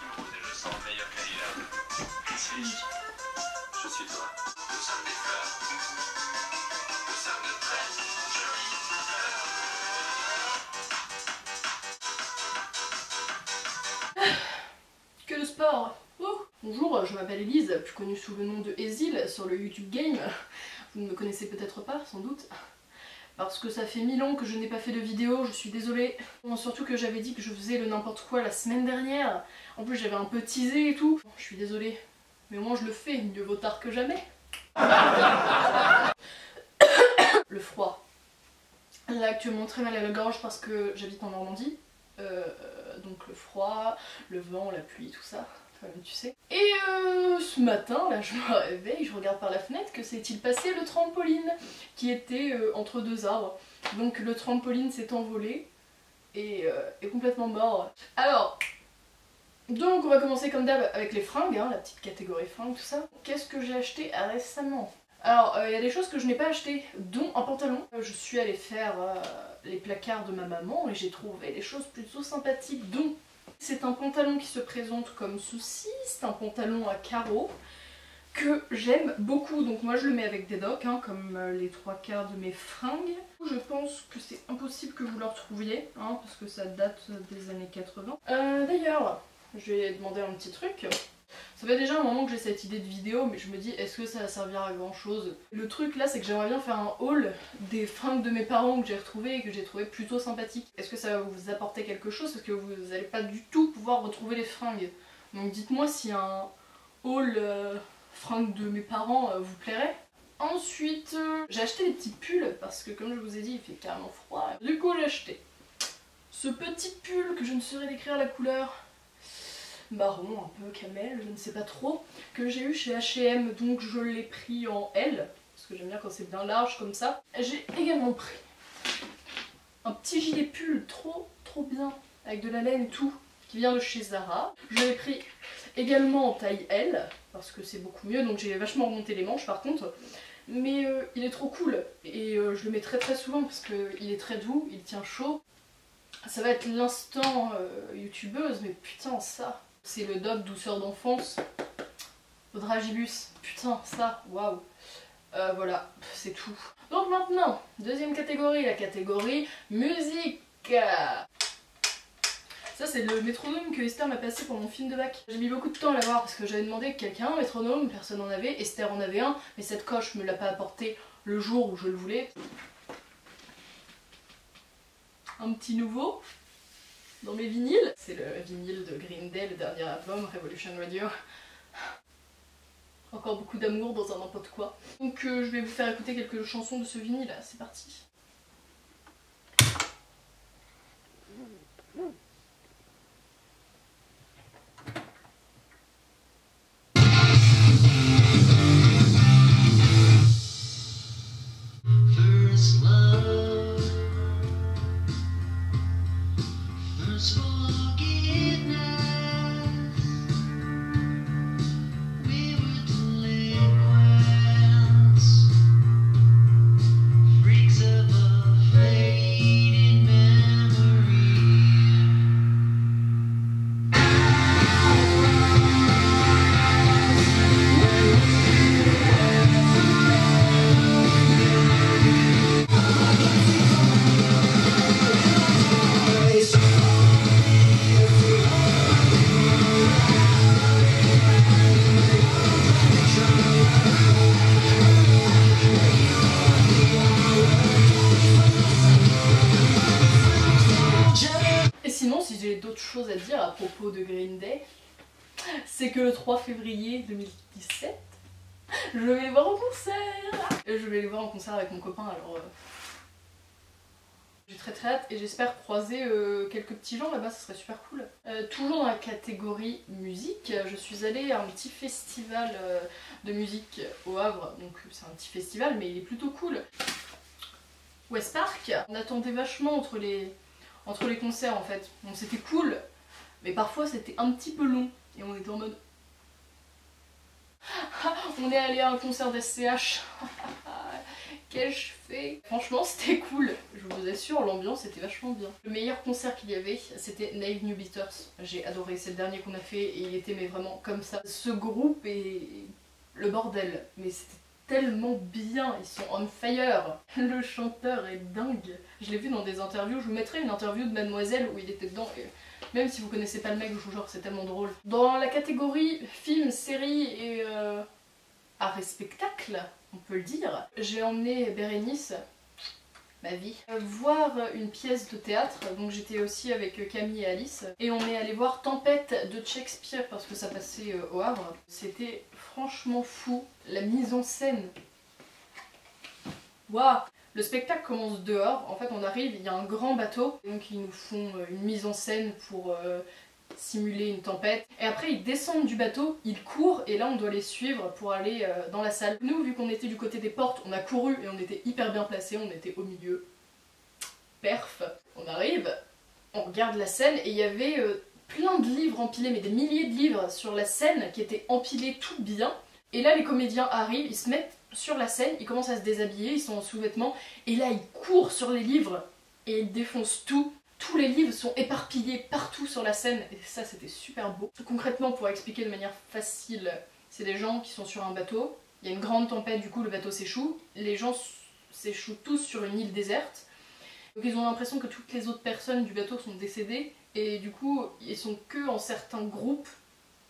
épouse et je sens meilleur qu'Alila. Qui suis-je? Je suis toi. Nous sommes des fleurs. Nous sommes de très jolies fleurs. Que de sport. Bonjour, je m'appelle Elise, plus connue sous le nom de Ezil sur le YouTube Game. Vous ne me connaissez peut-être pas, sans doute. Parce que ça fait 1000 ans que je n'ai pas fait de vidéo, je suis désolée. Bon, surtout que j'avais dit que je faisais le n'importe quoi la semaine dernière. En plus j'avais un peu teasé et tout. Je suis désolée. Mais au moins je le fais, mieux vaut tard que jamais. Le froid. Là actuellement très mal à la gorge parce que j'habite en Normandie. Donc le froid, le vent, la pluie, tout ça. Toi-même tu sais. Et ce matin, là je me réveille, je regarde par la fenêtre, que s'est-il passé? Le trampoline qui était entre deux arbres. Donc le trampoline s'est envolé et est complètement mort. Alors, donc on va commencer comme d'hab avec les fringues, hein, la petite catégorie fringues, tout ça. Qu'est-ce que j'ai acheté récemment? Alors, il y a des choses que je n'ai pas achetées, dont un pantalon. Je suis allée faire les placards de ma maman et j'ai trouvé des choses plutôt sympathiques, dont c'est un pantalon qui se présente comme ceci, c'est un pantalon à carreaux que j'aime beaucoup, donc moi je le mets avec des docks, hein, comme les 3/4 de mes fringues. Je pense que c'est impossible que vous le retrouviez, hein, parce que ça date des années 80. D'ailleurs, je vais demander un petit truc. Ça fait déjà un moment que j'ai cette idée de vidéo, mais je me dis, est-ce que ça va servir à grand chose? Le truc là, c'est que j'aimerais bien faire un haul des fringues de mes parents que j'ai retrouvées et que j'ai trouvé plutôt sympathiques. Est-ce que ça va vous apporter quelque chose? Parce que vous n'allez pas du tout pouvoir retrouver les fringues. Donc dites-moi si un haul fringues de mes parents vous plairait. Ensuite, j'ai acheté des petits pulls parce que comme je vous ai dit, il fait carrément froid. Du coup, j'ai acheté ce petit pull que je ne saurais décrire la couleur. Marron, un peu camel, je ne sais pas trop, que j'ai eu chez H&M, donc je l'ai pris en L, parce que j'aime bien quand c'est bien large comme ça. J'ai également pris un petit gilet pull trop bien, avec de la laine et tout, qui vient de chez Zara. Je l'ai pris également en taille L, parce que c'est beaucoup mieux, donc j'ai vachement remonté les manches par contre. Mais il est trop cool, et je le mets très souvent parce qu'il est très doux, il tient chaud. Ça va être l'instant youtubeuse, mais putain ça... C'est le dop douceur d'enfance, Dragibus, putain ça, waouh. Voilà, c'est tout. Donc maintenant, deuxième catégorie, la catégorie musique. Ça c'est le métronome que Esther m'a passé pour mon film de bac. J'ai mis beaucoup de temps à l'avoir parce que j'avais demandé à quelqu'un un métronome, personne n'en avait, Esther en avait un, mais cette coche me l'a pas apporté le jour où je le voulais. Un petit nouveau dans mes vinyles. C'est le vinyle de Green Day, le dernier album, Revolution Radio. Encore beaucoup d'amour dans un n'importe quoi. Donc je vais vous faire écouter quelques chansons de ce vinyle, c'est parti. D'autres choses à dire à propos de Green Day, c'est que le 3 février 2017, je vais les voir en concert. Je vais les voir en concert avec mon copain, alors j'ai très hâte et j'espère croiser quelques petits gens là-bas, ça serait super cool. Toujours dans la catégorie musique, je suis allée à un petit festival de musique au Havre, donc c'est un petit festival mais il est plutôt cool. West Park, on attendait vachement entre les concerts en fait. Bon, c'était cool, mais parfois c'était un petit peu long et on était en mode... On est allé à un concert d'SCH qu'ai-je fait? Franchement c'était cool, je vous assure, l'ambiance était vachement bien. Le meilleur concert qu'il y avait, c'était Naive New Beaters. J'ai adoré, c'est le dernier qu'on a fait et il était mais vraiment comme ça. Ce groupe est le bordel, mais c'était tellement bien, ils sont on fire. Le chanteur est dingue. Je l'ai vu dans des interviews, je vous mettrai une interview de Mademoiselle où il était dedans. Et même si vous connaissez pas le mec, je vous jure, c'est tellement drôle. Dans la catégorie film, série et art et spectacle, on peut le dire, j'ai emmené Bérénice, ma vie, voir une pièce de théâtre. Donc j'étais aussi avec Camille et Alice et on est allé voir Tempête de Shakespeare parce que ça passait au Havre. C'était franchement fou, la mise en scène. Waouh! Le spectacle commence dehors, en fait on arrive, il y a un grand bateau, donc ils nous font une mise en scène pour simuler une tempête. Et après ils descendent du bateau, ils courent et là on doit les suivre pour aller dans la salle. Nous, vu qu'on était du côté des portes, on a couru et on était hyper bien placés, on était au milieu. Perf. On arrive, on regarde la scène et il y avait plein de livres empilés, mais des milliers de livres sur la scène qui étaient empilés tout bien. Et là les comédiens arrivent, ils se mettent sur la scène, ils commencent à se déshabiller, ils sont en sous-vêtements, et là ils courent sur les livres et ils défoncent tout. Tous les livres sont éparpillés partout sur la scène et ça c'était super beau. Concrètement, pour expliquer de manière facile, c'est des gens qui sont sur un bateau, il y a une grande tempête, du coup le bateau s'échoue, les gens s'échouent tous sur une île déserte, donc ils ont l'impression que toutes les autres personnes du bateau sont décédées et du coup ils sont que en certains groupes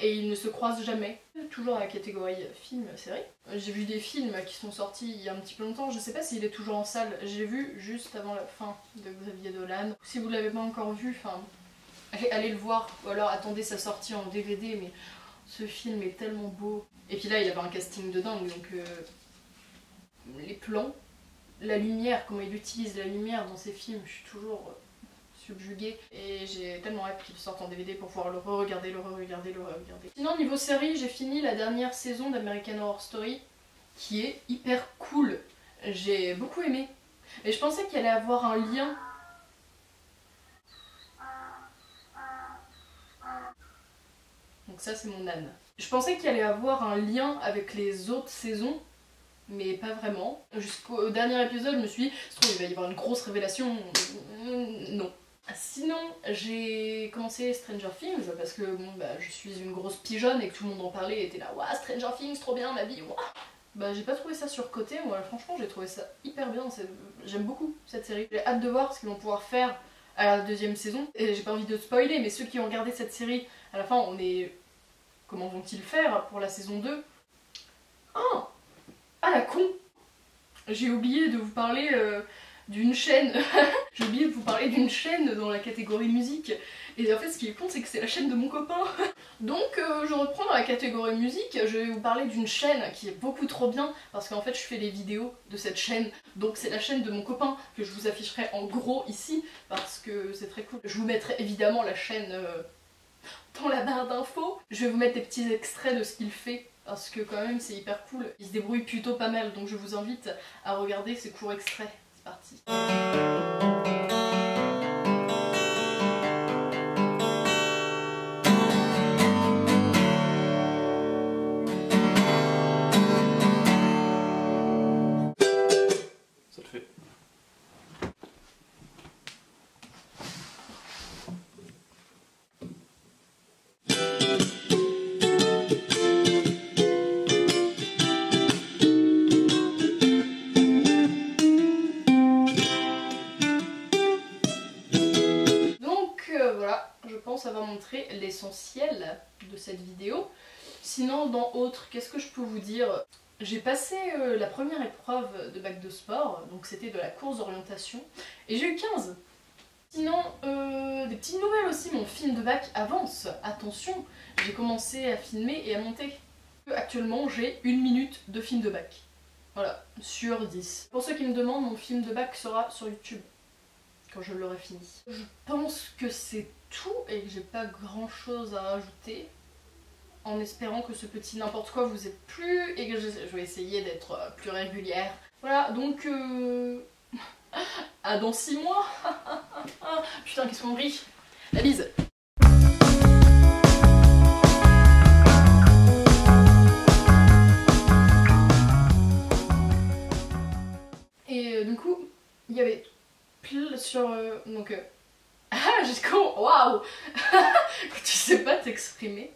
et ils ne se croisent jamais. Toujours à la catégorie film-série. J'ai vu des films qui sont sortis il y a un petit peu longtemps, je sais pas s'il est toujours en salle, j'ai vu juste avant la fin de Xavier Dolan. Si vous l'avez pas encore vu, allez le voir, ou alors attendez sa sortie en DVD, mais ce film est tellement beau. Et puis là il y avait un casting de dingue, donc les plans, la lumière, comment il utilise la lumière dans ses films, je suis toujours subjuguée et j'ai tellement hâte qu'il sorte en DVD pour pouvoir le re-regarder, le re-regarder, le re-regarder. Sinon niveau série, j'ai fini la dernière saison d'American Horror Story qui est hyper cool. J'ai beaucoup aimé. Et je pensais qu'il allait avoir un lien. Donc ça c'est mon âne. Je pensais qu'il allait avoir un lien avec les autres saisons, mais pas vraiment. Jusqu'au dernier épisode, je me suis dit, se trouve, il va y avoir une grosse révélation. Non. Sinon, j'ai commencé Stranger Things parce que bon, je suis une grosse pigeonne et que tout le monde en parlait et était là, waouh, Stranger Things, trop bien, ma vie, waouh. J'ai pas trouvé ça surcoté, moi franchement j'ai trouvé ça hyper bien, j'aime beaucoup cette série. J'ai hâte de voir ce qu'ils vont pouvoir faire à la deuxième saison. Et j'ai pas envie de spoiler, mais ceux qui ont regardé cette série, à la fin on est... Comment vont-ils faire pour la saison 2? Oh, ah la con! J'ai oublié de vous parler d'une chaîne. J'ai oublié de vous parler d'une chaîne dans la catégorie musique. Et en fait ce qui est con c'est que c'est la chaîne de mon copain. Donc je reprends dans la catégorie musique, je vais vous parler d'une chaîne qui est beaucoup trop bien parce qu'en fait je fais les vidéos de cette chaîne. Donc c'est la chaîne de mon copain que je vous afficherai en gros ici parce que c'est très cool. Je vous mettrai évidemment la chaîne dans la barre d'infos. Je vais vous mettre des petits extraits de ce qu'il fait parce que quand même c'est hyper cool. Il se débrouille plutôt pas mal donc je vous invite à regarder ces courts extraits. C'est parti. Ça le fait. Voilà, je pense avoir montré l'essentiel de cette vidéo. Sinon, dans autre, qu'est-ce que je peux vous dire? J'ai passé la première épreuve de bac de sport, donc c'était de la course d'orientation, et j'ai eu 15. Sinon, des petites nouvelles aussi, mon film de bac avance. Attention, j'ai commencé à filmer et à monter. Actuellement, j'ai 1 minute de film de bac. Voilà, sur 10. Pour ceux qui me demandent, mon film de bac sera sur YouTube quand je l'aurai fini. Je pense que c'est tout et que j'ai pas grand chose à rajouter, en espérant que ce petit n'importe quoi vous ait plu et que je vais essayer d'être plus régulière. Voilà, donc à dans 6 mois. Putain, qu'est-ce qu'on rit. La bise. sur... donc... Ah, jusqu'au... Waouh. Tu sais pas t'exprimer.